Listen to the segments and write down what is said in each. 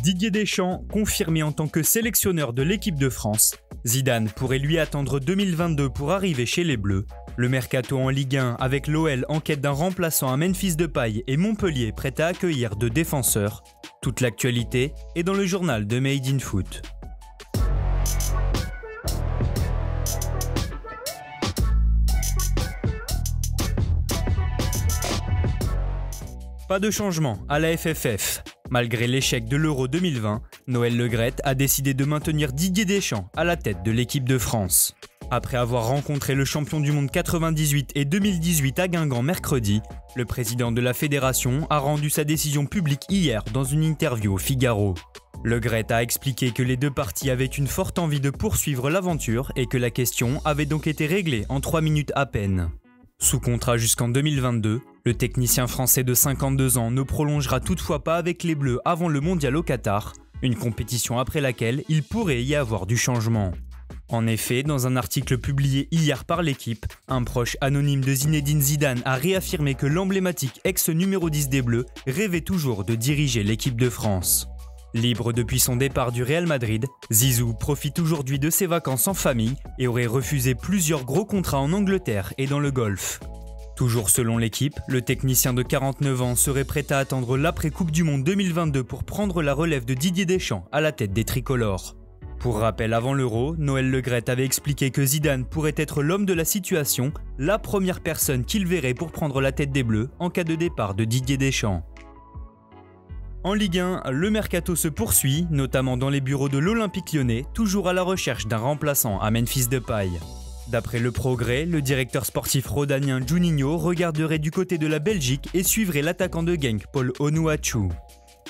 Didier Deschamps, confirmé en tant que sélectionneur de l'équipe de France. Zidane pourrait lui attendre 2022 pour arriver chez les Bleus. Le mercato en Ligue 1 avec l'OL en quête d'un remplaçant à Memphis Depay et Montpellier prêt à accueillir 2 défenseurs. Toute l'actualité est dans le journal de Made in Foot. Pas de changement à la FFF. Malgré l'échec de l'Euro 2020, Noël Le Graët a décidé de maintenir Didier Deschamps à la tête de l'équipe de France. Après avoir rencontré le champion du monde 98 et 2018 à Guingamp mercredi, le président de la fédération a rendu sa décision publique hier dans une interview au Figaro. Le Graët a expliqué que les deux parties avaient une forte envie de poursuivre l'aventure et que la question avait donc été réglée en 3 minutes à peine. Sous contrat jusqu'en 2022, le technicien français de 52 ans ne prolongera toutefois pas avec les Bleus avant le mondial au Qatar, une compétition après laquelle il pourrait y avoir du changement. En effet, dans un article publié hier par l'équipe, un proche anonyme de Zinedine Zidane a réaffirmé que l'emblématique ex-numéro 10 des Bleus rêvait toujours de diriger l'équipe de France. Libre depuis son départ du Real Madrid, Zizou profite aujourd'hui de ses vacances en famille et aurait refusé plusieurs gros contrats en Angleterre et dans le Golfe. Toujours selon l'équipe, le technicien de 49 ans serait prêt à attendre l'après-Coupe du Monde 2022 pour prendre la relève de Didier Deschamps à la tête des tricolores. Pour rappel, avant l'Euro, Noël Le Graët avait expliqué que Zidane pourrait être l'homme de la situation, la première personne qu'il verrait pour prendre la tête des Bleus en cas de départ de Didier Deschamps. En Ligue 1, le mercato se poursuit, notamment dans les bureaux de l'Olympique Lyonnais, toujours à la recherche d'un remplaçant à Memphis Depay. D'après Le Progrès, le directeur sportif rhodanien Juninho regarderait du côté de la Belgique et suivrait l'attaquant de Genk, Paul Onuachu.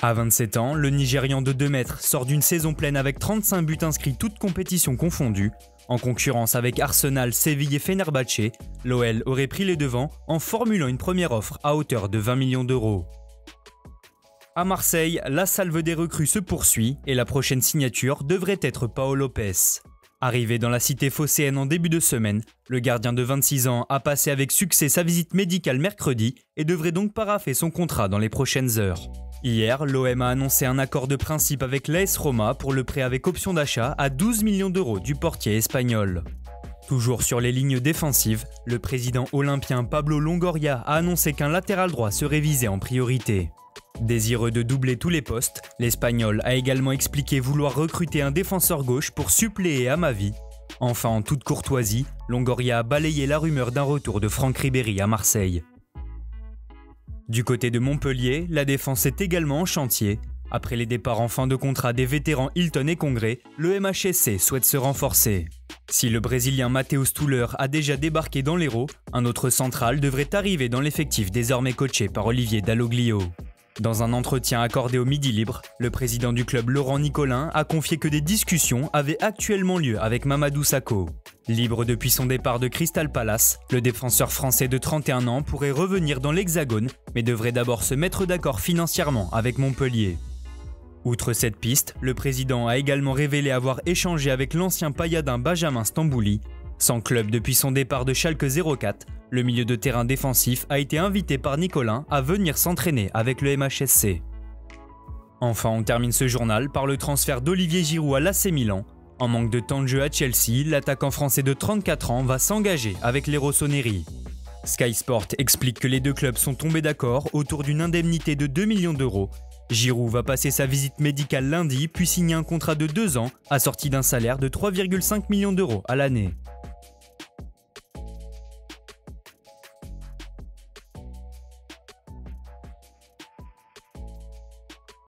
À 27 ans, le Nigérian de 2 mètres sort d'une saison pleine avec 35 buts inscrits toutes compétitions confondues. En concurrence avec Arsenal, Séville et Fenerbahçe, l'OL aurait pris les devants en formulant une première offre à hauteur de 20 millions d'euros. À Marseille, la salve des recrues se poursuit et la prochaine signature devrait être Pau Lopez. Arrivé dans la cité phocéenne en début de semaine, le gardien de 26 ans a passé avec succès sa visite médicale mercredi et devrait donc parapher son contrat dans les prochaines heures. Hier, l'OM a annoncé un accord de principe avec l'AS Roma pour le prêt avec option d'achat à 12 millions d'euros du portier espagnol. Toujours sur les lignes défensives, le président olympien Pablo Longoria a annoncé qu'un latéral droit serait visé en priorité. Désireux de doubler tous les postes, l'Espagnol a également expliqué vouloir recruter un défenseur gauche pour suppléer Amavi. Enfin, en toute courtoisie, Longoria a balayé la rumeur d'un retour de Franck Ribéry à Marseille. Du côté de Montpellier, la défense est également en chantier. Après les départs en fin de contrat des vétérans Hilton et Congré, le MHSC souhaite se renforcer. Si le Brésilien Matheus Tuller a déjà débarqué dans l'Hérault, un autre central devrait arriver dans l'effectif désormais coaché par Olivier Dalloglio. Dans un entretien accordé au Midi Libre, le président du club Laurent Nicolin a confié que des discussions avaient actuellement lieu avec Mamadou Sakho. Libre depuis son départ de Crystal Palace, le défenseur français de 31 ans pourrait revenir dans l'Hexagone, mais devrait d'abord se mettre d'accord financièrement avec Montpellier. Outre cette piste, le président a également révélé avoir échangé avec l'ancien Payadin Benjamin Stambouli. Sans club depuis son départ de Schalke 04, le milieu de terrain défensif a été invité par Nicolin à venir s'entraîner avec le MHSC. Enfin, on termine ce journal par le transfert d'Olivier Giroud à l'AC Milan. En manque de temps de jeu à Chelsea, l'attaquant français de 34 ans va s'engager avec les Rossoneri. Sky Sport explique que les deux clubs sont tombés d'accord autour d'une indemnité de 2 millions d'euros. Giroud va passer sa visite médicale lundi puis signer un contrat de 2 ans assorti d'un salaire de 3,5 millions d'euros à l'année.